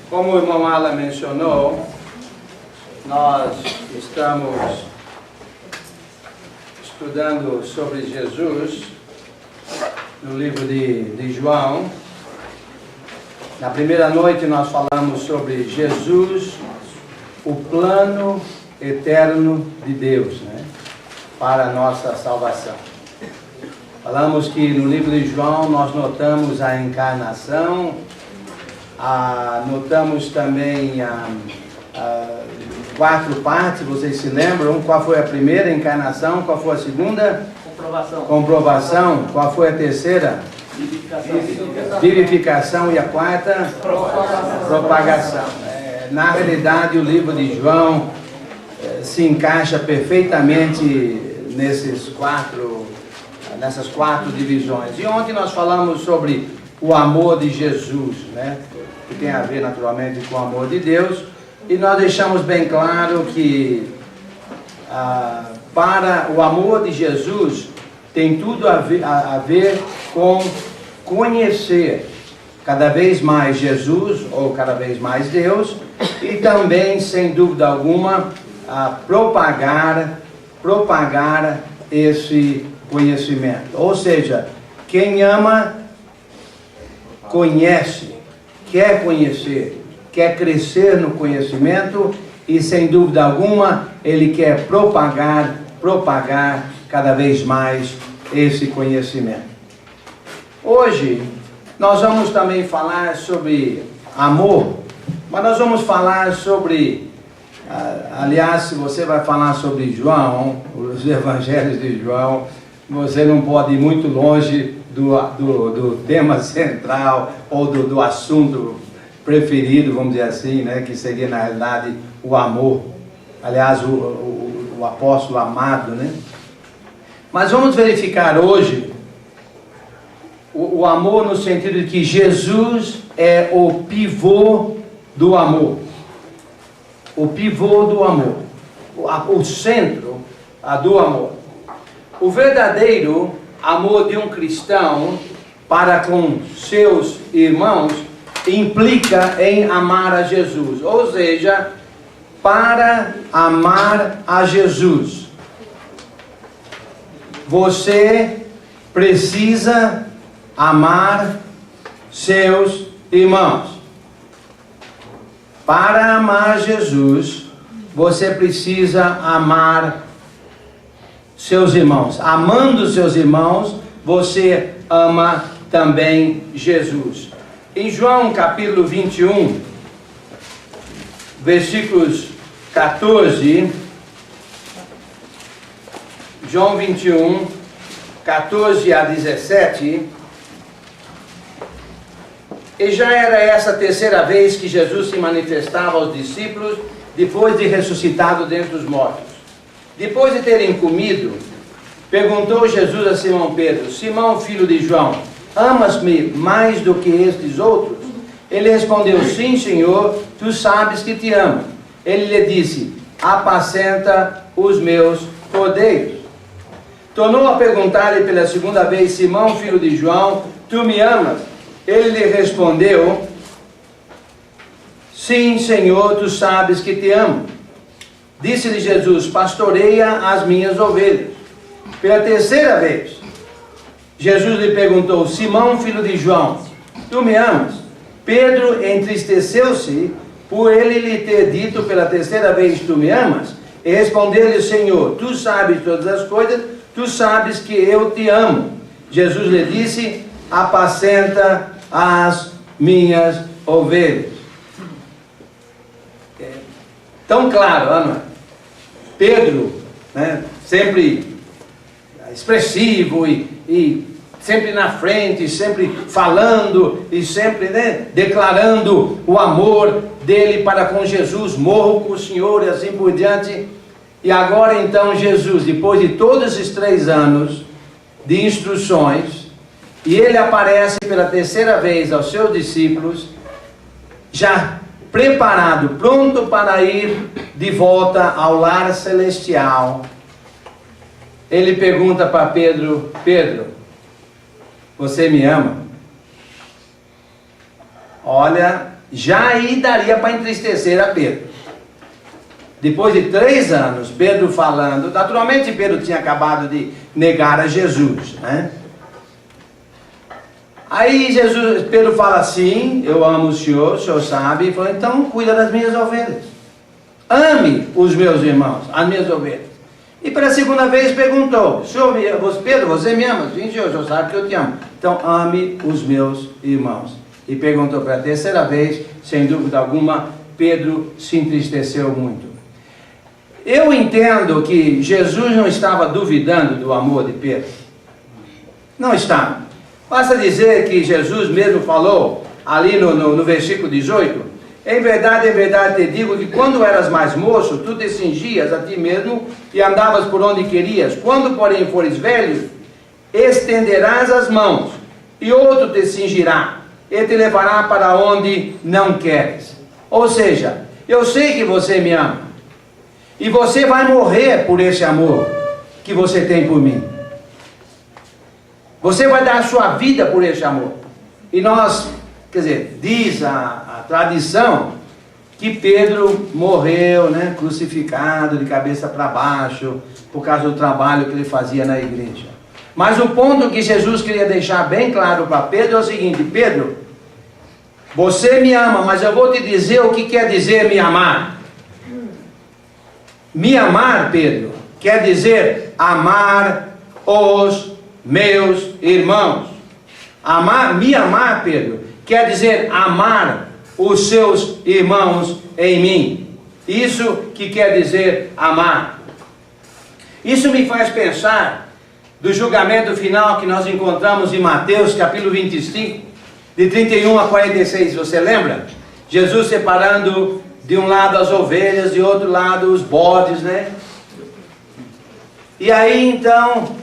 Como o irmão Alan mencionou, nós estamos estudando sobre Jesus no livro de João. Na primeira noite nós falamos sobre Jesus, o plano eterno de Deus, para a nossa salvação. Falamos que no livro de João nós notamos a encarnação, notamos também quatro partes, vocês se lembram? Qual foi a primeira? Encarnação. Qual foi a segunda? Comprovação. Qual foi a terceira? Vivificação. E a quarta? Propagação. Na realidade, o livro de João se encaixa perfeitamente nessas quatro divisões. E ontem nós falamos sobre o amor de Jesus, que tem a ver naturalmente com o amor de Deus, e nós deixamos bem claro que para o amor de Jesus tem tudo a ver com conhecer cada vez mais Jesus, ou cada vez mais Deus, e também, sem dúvida alguma, propagar esse conhecimento. Ou seja, quem ama, conhece, quer conhecer, quer crescer no conhecimento e, sem dúvida alguma, ele quer propagar cada vez mais esse conhecimento. Hoje, nós vamos também falar sobre amor, mas nós vamos falar sobre, aliás, se você vai falar sobre João, os evangelhos de João, você não pode ir muito longe do tema central ou do assunto preferido, vamos dizer assim, que seria na realidade o amor. Aliás, o apóstolo amado, Mas vamos verificar hoje o amor no sentido de que Jesus é o pivô do amor. O pivô do amor. O centro do amor. O verdadeiro amor de um cristão para com seus irmãos implica em amar a Jesus. Ou seja, para amar a Jesus, você precisa amar seus irmãos. Para amar Jesus, você precisa amar seus irmãos. Amando seus irmãos, você ama também Jesus. Em João capítulo 21, versículos 14, João 21, 14 a 17, e já era essa a terceira vez que Jesus se manifestava aos discípulos depois de ressuscitado dentre os mortos. Depois de terem comido, perguntou Jesus a Simão Pedro: Simão, filho de João, amas-me mais do que estes outros? Ele respondeu: sim, Senhor, tu sabes que te amo. Ele lhe disse: apacenta os meus cordeiros. Tornou a perguntar-lhe pela segunda vez: Simão, filho de João, tu me amas? Ele lhe respondeu: sim, Senhor, tu sabes que te amo. Disse-lhe Jesus: pastoreia as minhas ovelhas. Pela terceira vez, Jesus lhe perguntou: Simão, filho de João, tu me amas? Pedro entristeceu-se por ele lhe ter dito pela terceira vez: tu me amas? E respondeu-lhe: Senhor, tu sabes todas as coisas, tu sabes que eu te amo. Jesus lhe disse: apacenta as minhas ovelhas. Tão claro, não é? Pedro, sempre expressivo e sempre na frente, sempre falando e sempre declarando o amor dele para com Jesus. Morro com o Senhor e assim por diante. E agora então Jesus, depois de todos esses 3 anos de instruções, e ele aparece pela terceira vez aos seus discípulos, já preparado, pronto para ir de volta ao lar celestial. Ele pergunta para Pedro: Pedro, você me ama? Olha, já aí daria para entristecer a Pedro. Depois de 3 anos, Pedro falando, naturalmente Pedro tinha acabado de negar a Jesus, né? Aí Pedro fala assim, eu amo o senhor sabe, e falou, então cuida das minhas ovelhas. Ame os meus irmãos, as minhas ovelhas. E pela segunda vez perguntou, Pedro, você me ama? Sim, senhor, o senhor sabe que eu te amo. Então ame os meus irmãos. E perguntou pela terceira vez, sem dúvida alguma, Pedro se entristeceu muito. Eu entendo que Jesus não estava duvidando do amor de Pedro. Não estava. Basta dizer que Jesus mesmo falou, ali no versículo 18, em verdade, te digo que quando eras mais moço, tu te cingias a ti mesmo e andavas por onde querias. Quando, porém, fores velho, estenderás as mãos, e outro te cingirá, e te levará para onde não queres. Ou seja, eu sei que você me ama, e você vai morrer por esse amor que você tem por mim. Você vai dar a sua vida por esse amor. E nós, quer dizer, diz a tradição que Pedro morreu, né, crucificado de cabeça para baixo, por causa do trabalho que ele fazia na igreja. Mas o ponto que Jesus queria deixar bem claro para Pedro é o seguinte: Pedro, você me ama, mas eu vou te dizer o que quer dizer me amar. Me amar, Pedro, quer dizer amar os meus irmãos. Me amar, Pedro, quer dizer amar os seus irmãos em mim. Isso que quer dizer amar. Isso me faz pensar do julgamento final que nós encontramos em Mateus capítulo 25, de 31 a 46, você lembra? Jesus separando de um lado as ovelhas, de outro lado os bodes, né? E aí então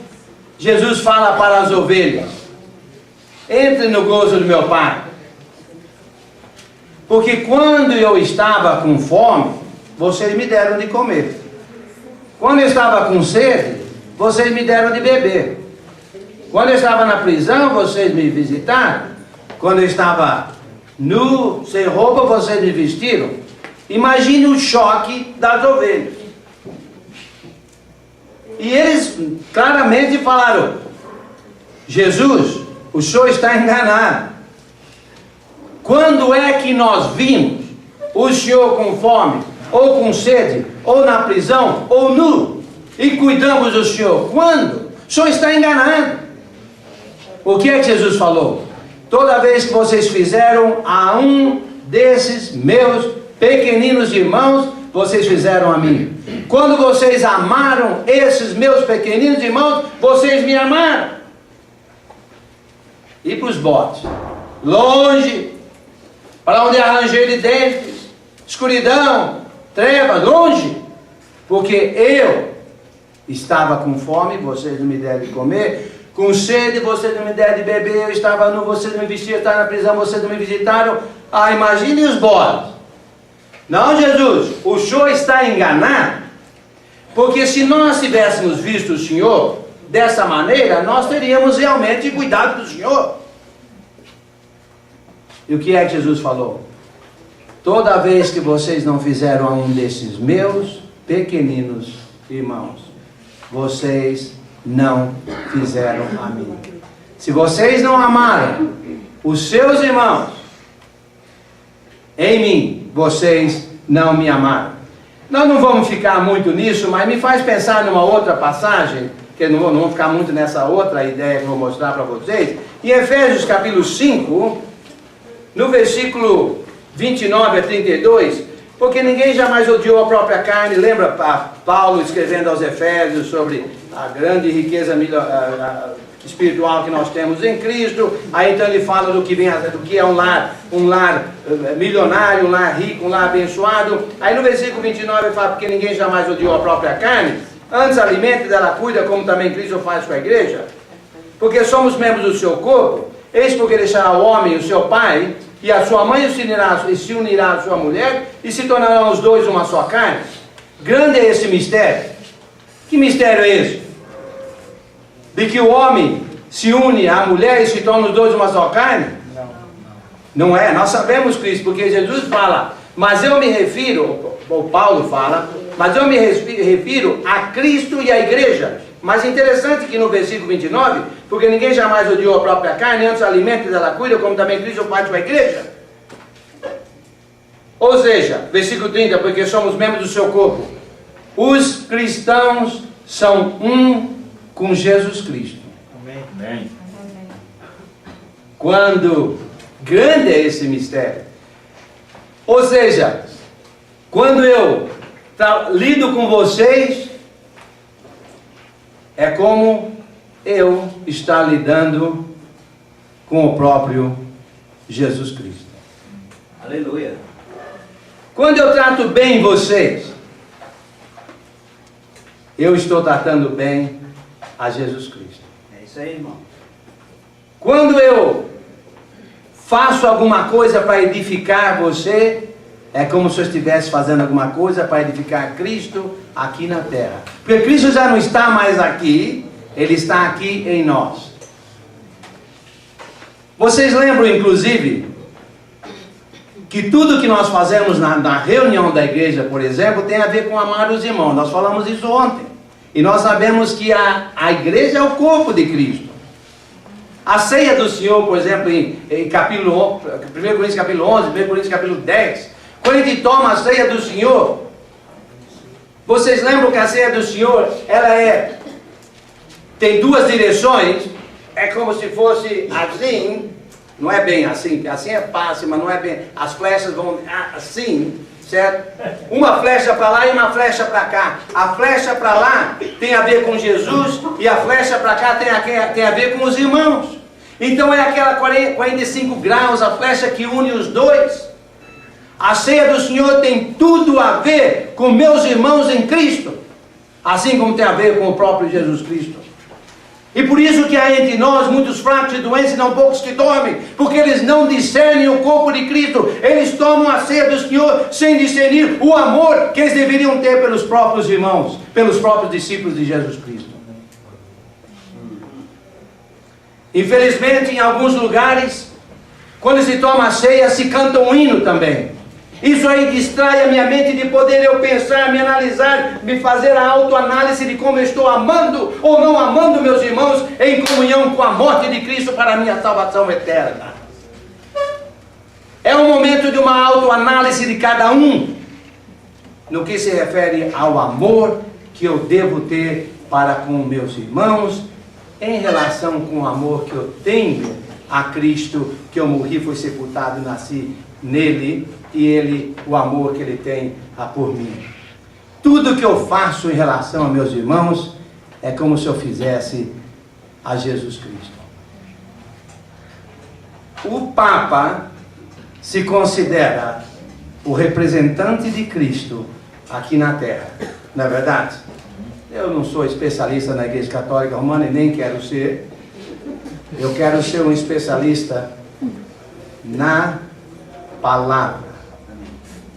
Jesus fala para as ovelhas: entre no gozo do meu Pai, porque quando eu estava com fome, vocês me deram de comer. Quando eu estava com sede, vocês me deram de beber. Quando eu estava na prisão, vocês me visitaram. Quando eu estava nu, sem roupa, vocês me vestiram. Imagine o choque das ovelhas. E eles claramente falaram: Jesus, o senhor está enganado. Quando é que nós vimos o senhor com fome, ou com sede, ou na prisão, ou nu, e cuidamos do senhor? Quando? O senhor está enganado. O que é que Jesus falou? Toda vez que vocês fizeram a um desses meus pequeninos irmãos, vocês fizeram a mim. Quando vocês amaram esses meus pequeninos irmãos, vocês me amaram. E para os bodes, longe, para onde arranjei de dentes, escuridão, trevas, longe, porque eu estava com fome, vocês não me deram de comer, com sede, vocês não me deram de beber, eu estava nu, vocês não me vestiram, eu estava na prisão, vocês não me visitaram. Ah, imagine os bodes. Não, Jesus, o senhor está enganado, porque se nós tivéssemos visto o senhor dessa maneira, nós teríamos realmente cuidado do senhor. E o que é que Jesus falou? Toda vez que vocês não fizeram a um desses meus pequeninos irmãos, vocês não fizeram a mim. Se vocês não amaram os seus irmãos em mim, vocês não me amaram. Nós não vamos ficar muito nisso, mas me faz pensar numa outra passagem, que não vou ficar muito nessa outra ideia que eu vou mostrar para vocês. Em Efésios capítulo 5, no versículo 29 a 32, porque ninguém jamais odiou a própria carne. Lembra Paulo escrevendo aos Efésios sobre a grande riqueza espiritual que nós temos em Cristo. Aí então ele fala do que é um lar milionário, um lar rico, um lar abençoado. Aí no versículo 29 ele fala: porque ninguém jamais odiou a própria carne, antes alimenta e dela cuida, como também Cristo faz com a igreja, porque somos membros do seu corpo. Eis porque deixará o homem o seu pai e a sua mãe se unirá à sua mulher, e se tornarão os dois uma só carne. Grande é esse mistério. Que mistério é esse? De que o homem se une à mulher e se tornam os dois uma só carne? Não é, nós sabemos Cristo, porque Jesus fala, mas eu me refiro, ou Paulo fala, mas eu me refiro a Cristo e à igreja. Mas interessante que no versículo 29, porque ninguém jamais odiou a própria carne, antes alimenta e dela cuida, como também Cristo parte para a igreja. Ou seja, versículo 30, porque somos membros do seu corpo. Os cristãos são um com Jesus Cristo. Amém. Quando grande é esse mistério. Ou seja, quando eu lido com vocês, é como eu estar lidando com o próprio Jesus Cristo. Aleluia. Quando eu trato bem vocês, eu estou tratando bem a Jesus Cristo. É isso aí, irmão. Quando eu faço alguma coisa para edificar você, é como se eu estivesse fazendo alguma coisa para edificar Cristo aqui na terra. Porque Cristo já não está mais aqui, Ele está aqui em nós. Vocês lembram, inclusive, que tudo que nós fazemos na reunião da igreja, por exemplo, tem a ver com amar os irmãos. Nós falamos isso ontem. E nós sabemos que a igreja é o corpo de Cristo. A ceia do Senhor, por exemplo, em capítulo 1 Coríntios capítulo 11, 1 Coríntios capítulo 10, quando a gente toma a ceia do Senhor, vocês lembram que a ceia do Senhor, ela tem duas direções, é como se fosse assim, não é bem assim é fácil, mas não é bem, as flechas vão assim, certo? Uma flecha para lá e uma flecha para cá. A flecha para lá tem a ver com Jesus e a flecha para cá tem a ver com os irmãos. Então é aquela 45 graus, a flecha que une os dois. A ceia do Senhor tem tudo a ver com meus irmãos em Cristo, assim como tem a ver com o próprio Jesus Cristo. E por isso que há entre nós muitos fracos e doentes e não poucos que dormem, porque eles não discernem o corpo de Cristo. Eles tomam a ceia do Senhor sem discernir o amor que eles deveriam ter pelos próprios irmãos, pelos próprios discípulos de Jesus Cristo. Infelizmente, em alguns lugares, quando se toma a ceia, se canta um hino também. Isso aí distrai a minha mente de poder eu pensar, me analisar, me fazer a autoanálise de como eu estou amando ou não amando meus irmãos em comunhão com a morte de Cristo para a minha salvação eterna. É um momento de uma autoanálise de cada um no que se refere ao amor que eu devo ter para com meus irmãos em relação com o amor que eu tenho a Cristo, que eu morri, fui sepultado e nasci nele, e ele, o amor que ele tem por mim. Tudo que eu faço em relação a meus irmãos é como se eu fizesse a Jesus Cristo. O Papa se considera o representante de Cristo aqui na Terra, não é verdade? Eu não sou especialista na Igreja Católica Romana e nem quero ser. Eu quero ser um especialista na palavra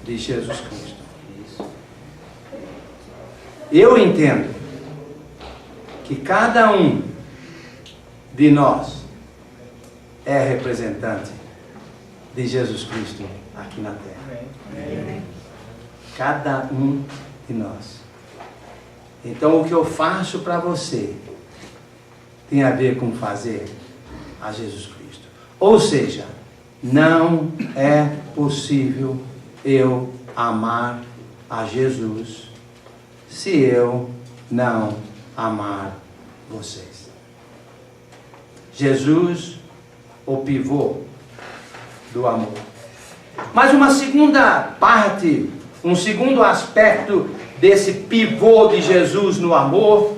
de Jesus Cristo. Eu entendo que cada um de nós é representante de Jesus Cristo aqui na terra. Cada um de nós. Então o que eu faço para você tem a ver com fazer a Jesus Cristo. Ou seja, não é possível eu amar a Jesus se eu não amar vocês. Jesus, o pivô do amor. Mas uma segunda parte, um segundo aspecto desse pivô de Jesus no amor,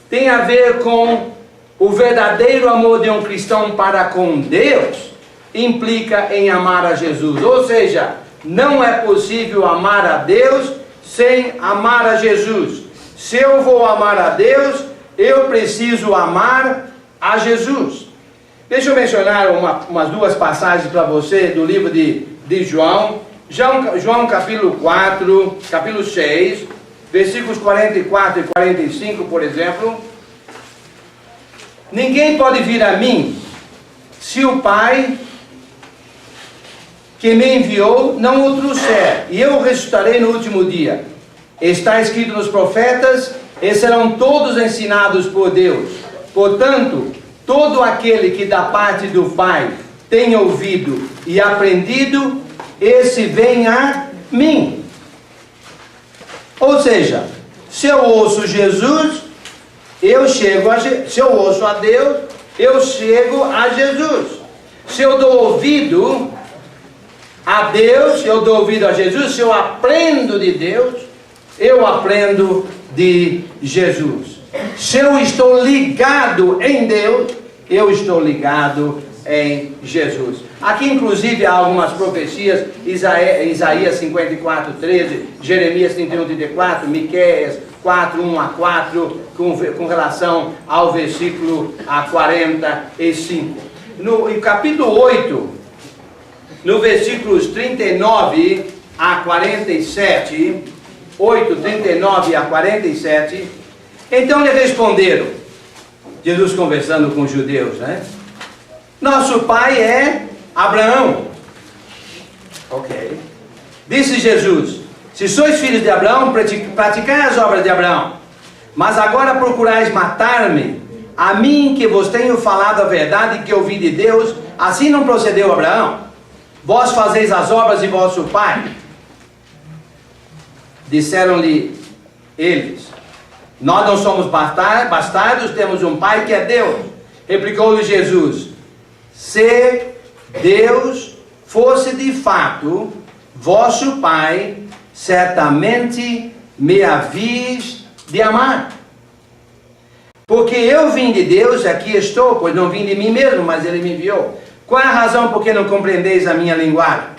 tem a ver com o verdadeiro amor de um cristão para com Deus, implica em amar a Jesus. Ou seja, não é possível amar a Deus sem amar a Jesus. Se eu vou amar a Deus, eu preciso amar a Jesus. Deixa eu mencionar umas duas passagens para você do livro de João. João capítulo 4, capítulo 6, versículos 44 e 45, por exemplo. Ninguém pode vir a mim se o Pai que me enviou não o trouxer, e eu ressuscitarei no último dia. Está escrito nos profetas, e serão todos ensinados por Deus. Portanto, todo aquele que da parte do Pai tem ouvido e aprendido, esse vem a mim. Ou seja, se eu ouço Jesus, eu chego a se eu ouço a Deus, eu chego a Jesus. Se eu dou ouvido a Deus, se eu dou ouvido a Jesus, se eu aprendo de Deus, eu aprendo de Jesus. Se eu estou ligado em Deus, eu estou ligado em Jesus. Aqui inclusive há algumas profecias, Isaías 54, 13, Jeremias 31, 34, Miqueias 4, 1 a 4, com relação ao versículo 45. No capítulo 8, no versículos 39 a 47, 8, 39 a 47, então lhe responderam, Jesus conversando com os judeus, né? Nosso pai é Abraão. Ok. Disse Jesus, se sois filhos de Abraão, praticai as obras de Abraão. Mas agora procurais matar-me, a mim que vos tenho falado a verdade que ouvi de Deus. Assim não procedeu Abraão. Vós fazeis as obras de vosso pai. Disseram-lhe eles, nós não somos bastardos, temos um pai que é Deus. Replicou-lhe Jesus, se Deus fosse de fato vosso pai, certamente me havíeis de amar. Porque eu vim de Deus, aqui estou, pois não vim de mim mesmo, mas Ele me enviou. Qual é a razão por que não compreendeis a minha linguagem?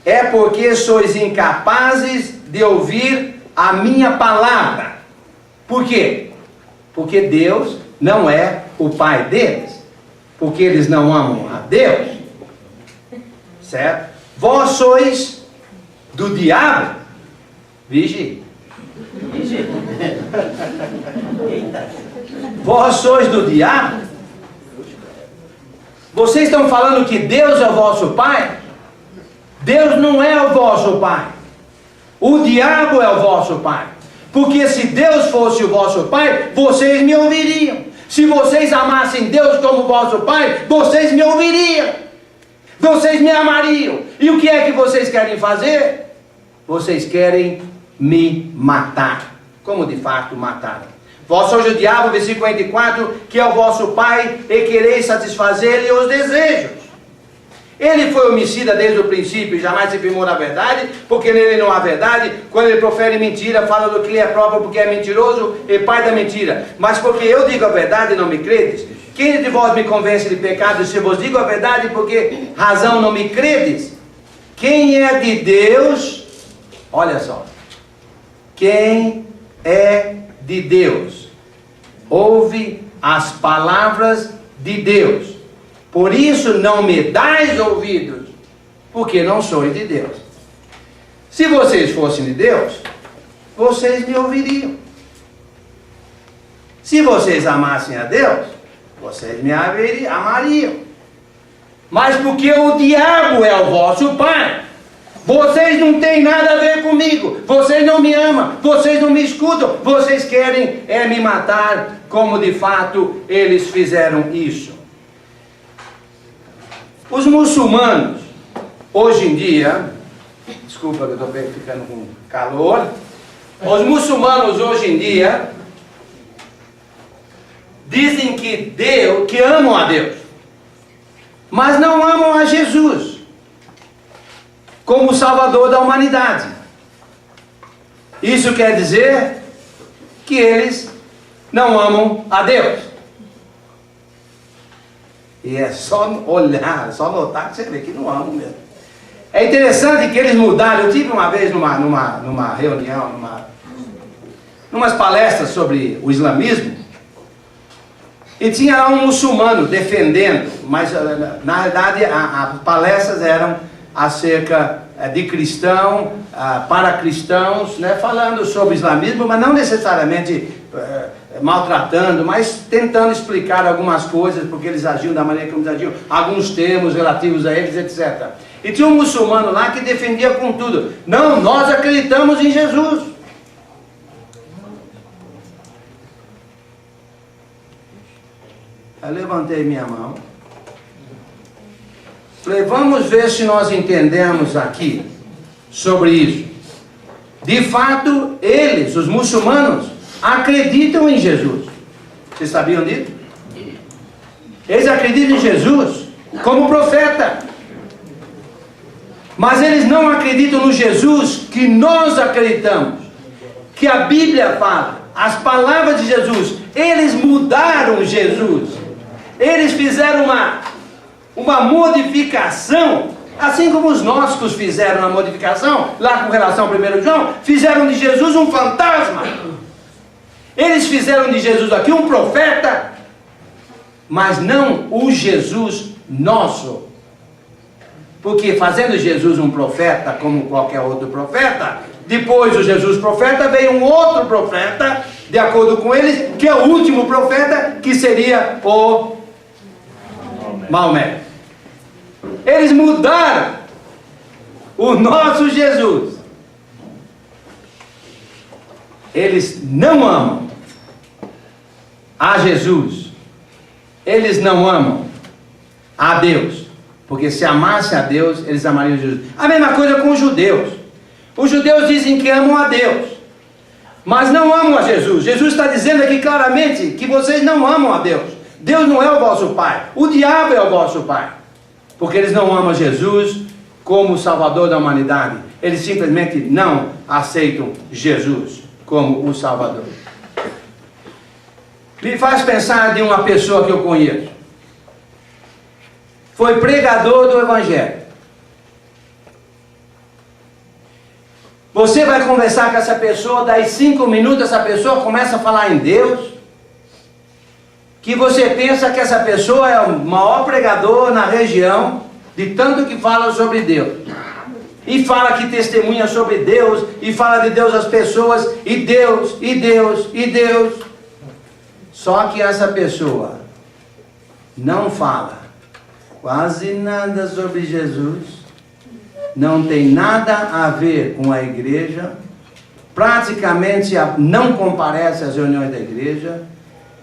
É porque sois incapazes de ouvir a minha palavra. Por quê? Porque Deus não é o pai deles. Porque eles não amam a Deus. Certo? Vós sois do diabo. Vigie. Vigie. Eita. Vós sois do diabo. Vocês estão falando que Deus é o vosso pai? Deus não é o vosso pai. O diabo é o vosso pai. Porque se Deus fosse o vosso pai, vocês me ouviriam. Se vocês amassem Deus como vosso pai, vocês me ouviriam. Vocês me amariam. E o que é que vocês querem fazer? Vocês querem me matar. Como de fato mataram. Vós sois o diabo, versículo 44, que é o vosso pai, e quereis satisfazer-lhe os desejos. Ele foi homicida desde o princípio, jamais se firmou na verdade, porque nele não há verdade. Quando ele profere mentira, fala do que lhe é próprio, porque é mentiroso e pai da mentira. Mas porque eu digo a verdade e não me credes? Quem de vós me convence de pecado, se vos digo a verdade, porque razão não me credes? Quem é de Deus, olha só, quem é de Deus, ouve as palavras de Deus. Por isso não me dais ouvidos, porque não sois de Deus. Se vocês fossem de Deus, vocês me ouviriam. Se vocês amassem a Deus, vocês me amariam. Mas porque o diabo é o vosso pai, vocês não têm nada a ver comigo, vocês não me amam, vocês não me escutam, vocês querem me matar, como de fato eles fizeram isso. Os muçulmanos, hoje em dia, desculpa que eu estou ficando com calor, os muçulmanos hoje em dia dizem que amam a Deus, mas não amam a Jesus como o Salvador da humanidade. Isso quer dizer que eles não amam a Deus. E é só olhar, só notar que você vê que não amam mesmo. É interessante que eles mudaram. Eu tive uma vez numa reunião, numas palestras sobre o islamismo, e tinha lá um muçulmano defendendo, mas na verdade as palestras eram acerca de cristão, para cristãos, né, falando sobre o islamismo, mas não necessariamente maltratando, mas tentando explicar algumas coisas, porque eles agiam da maneira como eles agiam, alguns termos relativos a eles, etc. E tinha um muçulmano lá que defendia com tudo: não, nós acreditamos em Jesus. Eu levantei minha mão. Falei, vamos ver se nós entendemos aqui sobre isso. De fato, eles, os muçulmanos, acreditam em Jesus. Vocês sabiam disso? Eles acreditam em Jesus como profeta. Mas eles não acreditam no Jesus que nós acreditamos. Que a Bíblia fala. As palavras de Jesus. Eles mudaram Jesus. Eles fizeram uma modificação. Assim como os gnósticos fizeram uma modificação, lá com relação ao 1 João, fizeram de Jesus um fantasma. Eles fizeram de Jesus aqui um profeta, mas não o Jesus nosso. Porque fazendo Jesus um profeta, como qualquer outro profeta, depois do Jesus profeta, veio um outro profeta, de acordo com eles, que é o último profeta, que seria o Maomé. Eles mudaram o nosso Jesus. Eles não amam a Jesus. Eles não amam a Deus. Porque se amasse a Deus, eles amariam Jesus. A mesma coisa com os judeus. Os judeus dizem que amam a Deus, mas não amam a Jesus. Jesus está dizendo aqui claramente que vocês não amam a Deus. Deus não é o vosso Pai. O diabo é o vosso Pai. Porque eles não amam Jesus como o Salvador da humanidade. Eles simplesmente não aceitam Jesus como o Salvador. Me faz pensar de uma pessoa que eu conheço. Foi pregador do Evangelho. Você vai conversar com essa pessoa, daí 5 minutos essa pessoa começa a falar em Deus, que você pensa que essa pessoa é o maior pregador na região, de tanto que fala sobre Deus. E fala que testemunha sobre Deus, e fala de Deus às pessoas, e Deus, e Deus, e Deus. Só que essa pessoa não fala quase nada sobre Jesus, não tem nada a ver com a igreja, praticamente não comparece às reuniões da igreja,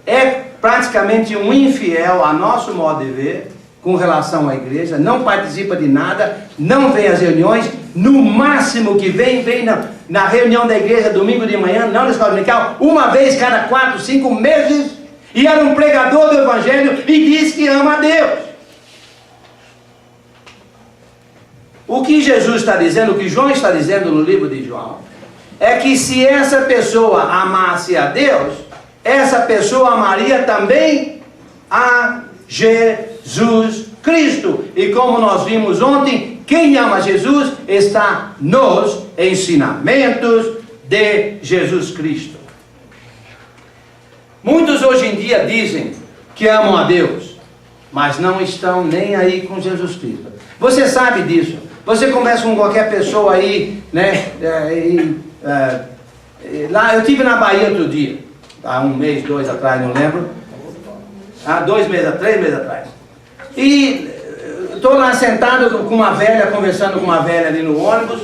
é praticamente um infiel a nosso modo de ver, com relação à igreja, não participa de nada, não vem às reuniões, no máximo que vem na reunião da igreja domingo de manhã, não na escola dominical, uma vez cada 4, 5 meses, e era um pregador do Evangelho e diz que ama a Deus. O que Jesus está dizendo, o que João está dizendo no livro de João, é que se essa pessoa amasse a Deus, essa pessoa amaria também a Jesus Cristo. E como nós vimos ontem, quem ama Jesus está nos ensinamentos de Jesus Cristo. Muitos hoje em dia dizem que amam a Deus, mas não estão nem aí com Jesus Cristo. Você sabe disso. Você conversa com qualquer pessoa aí, né? Lá, eu estive na Bahia outro dia, há 1 mês, 2 atrás, não lembro. Há 2 meses, 3 meses atrás. E estou lá sentado com uma velha, conversando com uma velha ali no ônibus.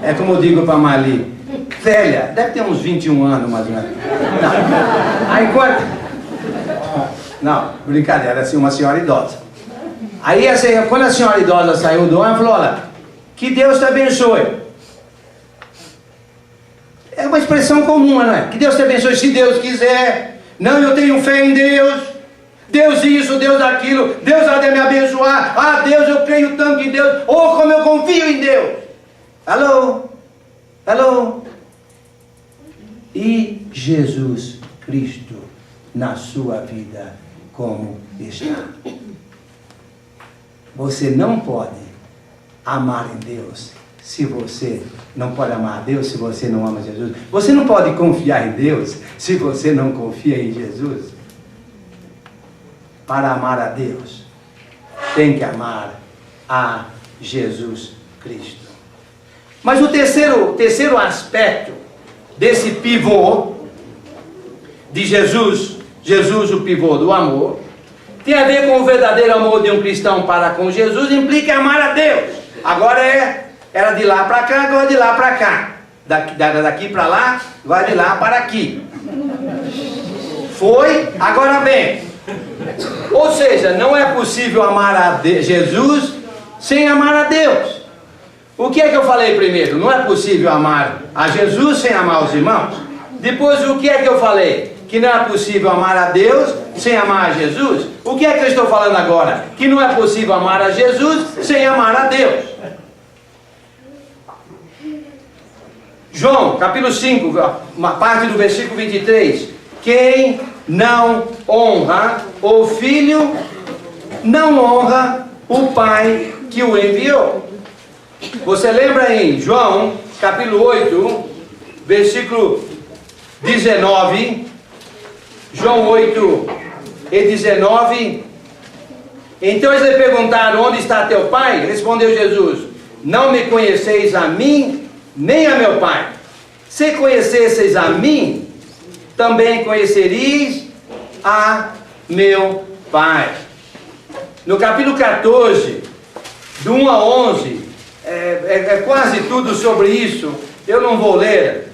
É como eu digo para a Mali, velha, deve ter uns 21 anos mais ou menos. Não. Aí não, brincadeira, assim, uma senhora idosa. Aí quando a senhora idosa saiu do ônibus, falou, olha, que Deus te abençoe. É uma expressão comum, não é? Que Deus te abençoe se Deus quiser. Não, eu tenho fé em Deus. Deus isso, Deus aquilo. Deus há de me abençoar. Ah, Deus, eu creio tanto em Deus. Oh, como eu confio em Deus. Alô? Alô? E Jesus Cristo na sua vida como está? Você não pode amar em Deus se você não pode amar a Deus se você não ama Jesus. Você não pode confiar em Deus se você não confia em Jesus. Para amar a Deus, tem que amar a Jesus Cristo. Mas o terceiro aspecto desse pivô de Jesus, Jesus o pivô do amor, tem a ver com o verdadeiro amor de um cristão para com Jesus, implica amar a Deus. Agora era de lá para cá, agora de lá para cá. Daqui para lá, vai de lá para aqui. Foi, agora vem. Ou seja, não é possível amar a Jesus sem amar a Deus. O que é que eu falei primeiro? Não é possível amar a Jesus sem amar os irmãos. Depois, o que é que eu falei? Que não é possível amar a Deus sem amar a Jesus. O que é que eu estou falando agora? Que não é possível amar a Jesus sem amar a Deus. João, capítulo 5, uma parte do versículo 23. Quem não honra o Filho, não honra o Pai que o enviou. Você lembra em João, capítulo 8, versículo 19, João 8 e 19, então eles lhe perguntaram, onde está teu pai? Respondeu Jesus, não me conheceis a mim, nem a meu pai. Se conhecesseis a mim, também conhecereis a meu pai. No capítulo 14, do 1 a 11, é quase tudo sobre isso. Eu não vou ler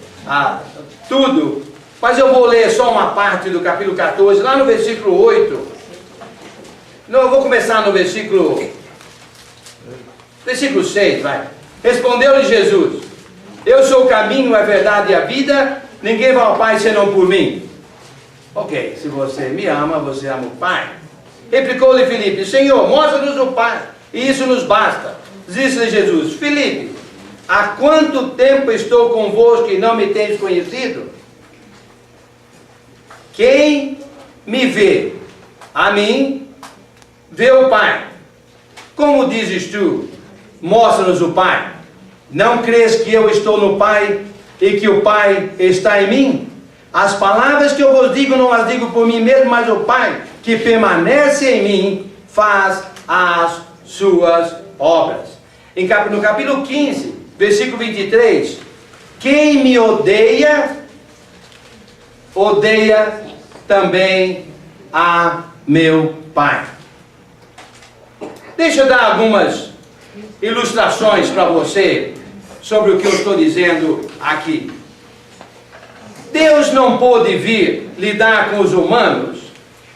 tudo, mas eu vou ler só uma parte do capítulo 14, lá no versículo 8. Não, eu vou começar no versículo 6, vai. Respondeu-lhe Jesus, eu sou o caminho, a verdade e a vida, ninguém vai ao Pai senão por mim. Ok, se você me ama, você ama o Pai. Replicou-lhe Filipe, Senhor, mostra-nos o Pai, e isso nos basta. Disse-lhe Jesus, Filipe, há quanto tempo estou convosco e não me tens conhecido? Quem me vê, a mim, vê o Pai. Como dizes tu, mostra-nos o Pai. Não crês que eu estou no Pai e que o Pai está em mim? As palavras que eu vos digo, não as digo por mim mesmo, mas o Pai que permanece em mim faz as suas obras. No capítulo 15, versículo 23, quem me odeia, odeia também a meu Pai. Deixa eu dar algumas ilustrações para você sobre o que eu estou dizendo aqui. Deus não pôde vir lidar com os humanos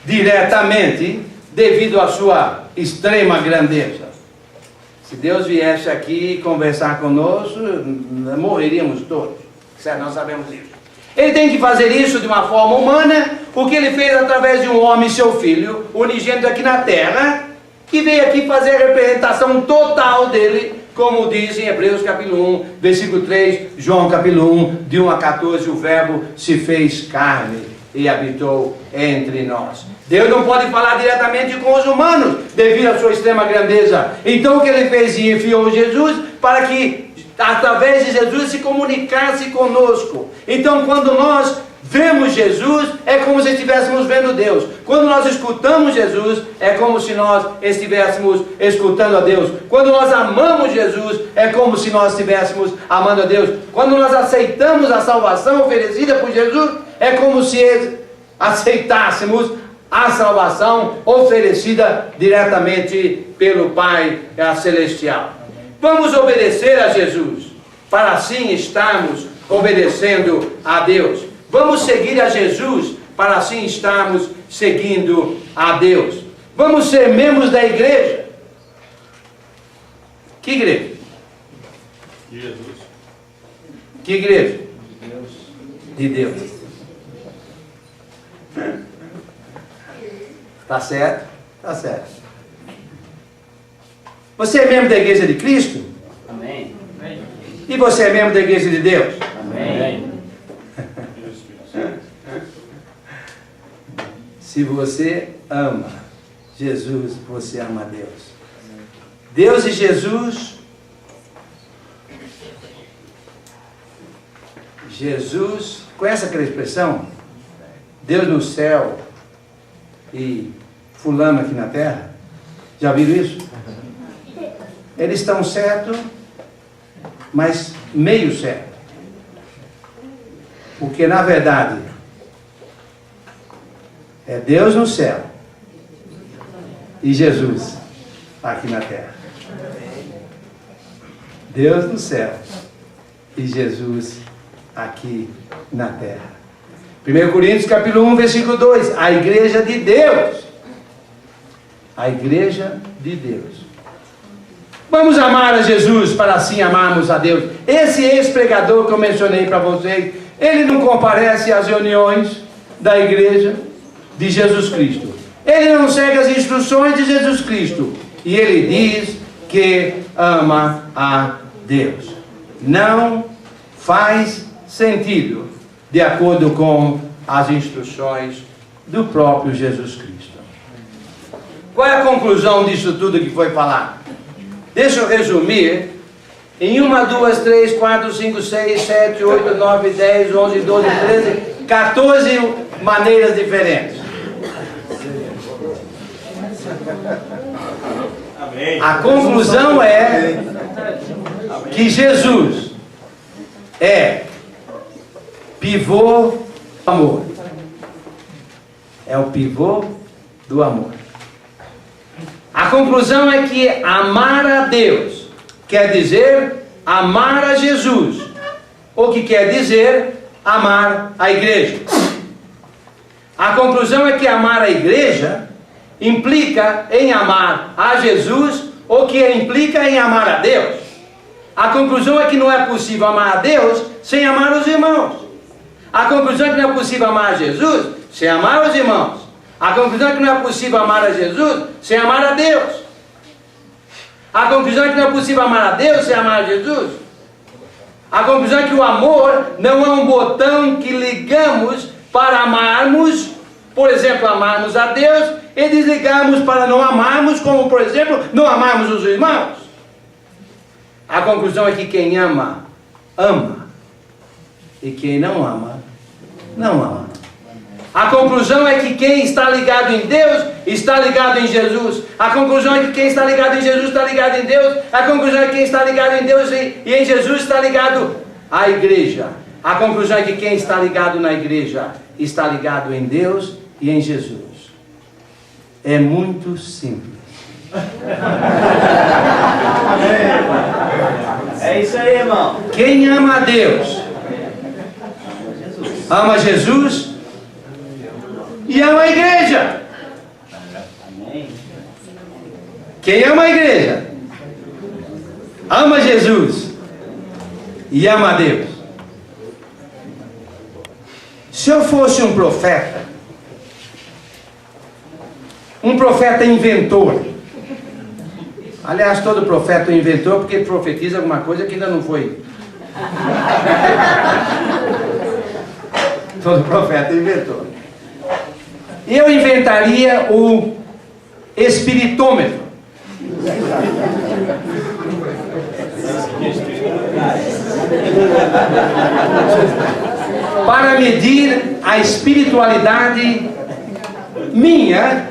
diretamente devido à sua extrema grandeza. Se Deus viesse aqui conversar conosco, morreríamos todos. Certo? Nós sabemos isso. Ele tem que fazer isso de uma forma humana, o que ele fez através de um homem, seu filho, unigênito aqui na terra, que veio aqui fazer a representação total dele, como diz em Hebreus capítulo 1, versículo 3, João capítulo 1, de 1 a 14, o verbo se fez carne e habitou entre nós. Deus não pode falar diretamente com os humanos, devido à sua extrema grandeza. Então o que ele fez? E enviou Jesus para que, através de Jesus, se comunicasse conosco. Então quando nós vemos Jesus, é como se estivéssemos vendo Deus. Quando nós escutamos Jesus, é como se nós estivéssemos escutando a Deus. Quando nós amamos Jesus, é como se nós estivéssemos amando a Deus. Quando nós aceitamos a salvação oferecida por Jesus, é como se aceitássemos a salvação oferecida diretamente pelo Pai Celestial. Vamos obedecer a Jesus, para assim estarmos obedecendo a Deus. Vamos seguir a Jesus, para assim estarmos seguindo a Deus. Vamos ser membros da igreja. Que igreja? De Jesus. Que igreja? De Deus. Tá certo? Tá certo. Você é membro da igreja de Cristo? Amém. E você é membro da igreja de Deus? Amém. Se você ama Jesus, você ama Deus. Deus e Jesus. Jesus, conhece aquela expressão? Deus no céu e fulano aqui na terra? Já viram isso? Eles estão certos, mas meio certo. Porque na verdade, É Deus no céu e Jesus aqui na terra. Deus no céu e Jesus aqui na terra. 1 Coríntios capítulo 1, versículo 2. A igreja de Deus. A igreja de Deus. Vamos amar a Jesus para assim amarmos a Deus. Esse ex-pregador que eu mencionei para vocês, ele não comparece às reuniões da igreja de Jesus Cristo. Ele não segue as instruções de Jesus Cristo. E ele diz que ama a Deus. Não faz sentido de acordo com as instruções do próprio Jesus Cristo. Qual é a conclusão disso tudo que foi falado? Deixa eu resumir em 1, 2, 3, 4, 5, 6, 7, 8, 9, 10, 11, 12, 13, 14 maneiras diferentes. A conclusão é que Jesus é pivô do amor. É o pivô do amor. A conclusão é que amar a Deus quer dizer amar a Jesus, o que quer dizer amar a igreja. A conclusão é que amar a igreja implica em amar a Jesus, o que implica em amar a Deus. A conclusão é que não é possível amar a Deus sem amar os irmãos. A conclusão é que não é possível amar a Jesus sem amar os irmãos. A conclusão é que não é possível amar a Jesus sem amar a Deus. A conclusão é que não é possível amar a Deus sem amar a Jesus. A conclusão é que o amor não é um botão que ligamos para amarmos, por exemplo, amarmos a Deus, e desligamos para não amarmos, como por exemplo, não amarmos os irmãos. A conclusão é que quem ama, ama. E quem não ama, não ama. A conclusão é que quem está ligado em Deus, está ligado em Jesus. A conclusão é que quem está ligado em Jesus, está ligado em Deus. A conclusão é que quem está ligado em Deus e em Jesus, está ligado à igreja. A conclusão é que quem está ligado na igreja, está ligado em Deus e em Jesus. É muito simples. É isso aí, irmão. Quem ama a Deus, ama Jesus e ama a igreja. Quem ama a igreja, ama Jesus e ama a Deus. Se eu fosse um profeta inventor, aliás, todo profeta é um inventor porque profetiza alguma coisa que ainda não foi. Todo profeta é inventor. Eu inventaria o espiritômetro. Para medir a espiritualidade minha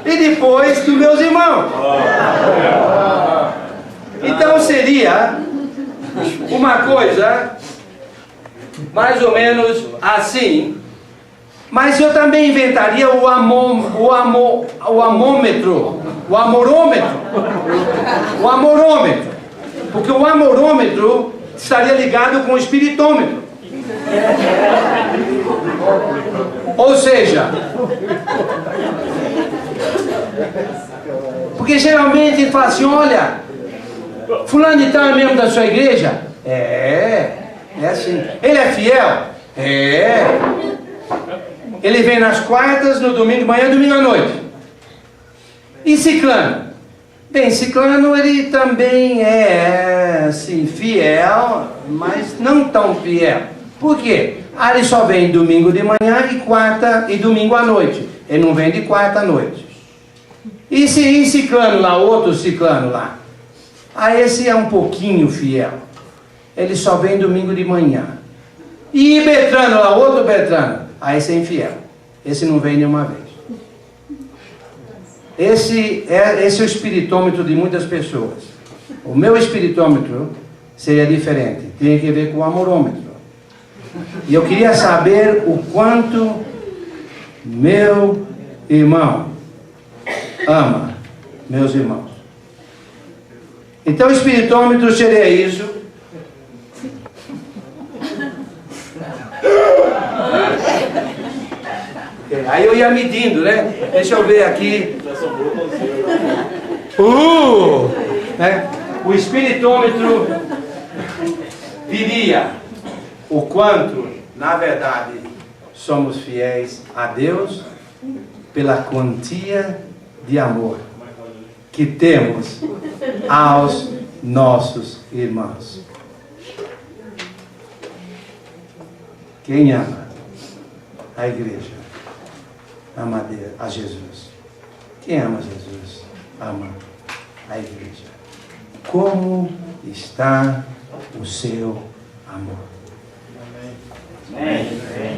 e depois dos meus irmãos. Então seria uma coisa mais ou menos assim. Mas eu também inventaria o amorômetro. Porque o amorômetro estaria ligado com o espiritômetro. Ou seja, porque geralmente ele fala assim, olha, fulano de tal é membro da sua igreja? É assim. Ele é fiel? É. Ele vem nas quartas, no domingo de manhã e domingo à noite. E ciclano? Bem, ciclano ele também é assim, fiel, mas não tão fiel. Por quê? Ele só vem domingo de manhã e quarta e domingo à noite. Ele não vem de quarta à noite. E ciclano lá, outro ciclano lá? Esse é um pouquinho fiel. Ele só vem domingo de manhã. E Betrano lá, outro Betrano? Esse é infiel. Esse não vem nenhuma vez. Esse é o espiritômetro de muitas pessoas. O meu espiritômetro seria diferente. Tem que ver com o amorômetro. E eu queria saber o quanto meu irmão ama meus irmãos. Então o espiritômetro seria isso. Aí eu ia medindo, né? Deixa eu ver aqui. Né? O espiritômetro diria o quanto, na verdade, somos fiéis a Deus pela quantia de amor que temos aos nossos irmãos. Quem ama a igreja, ama a Jesus. Quem ama Jesus, ama a igreja. Como está o seu amor? Amém.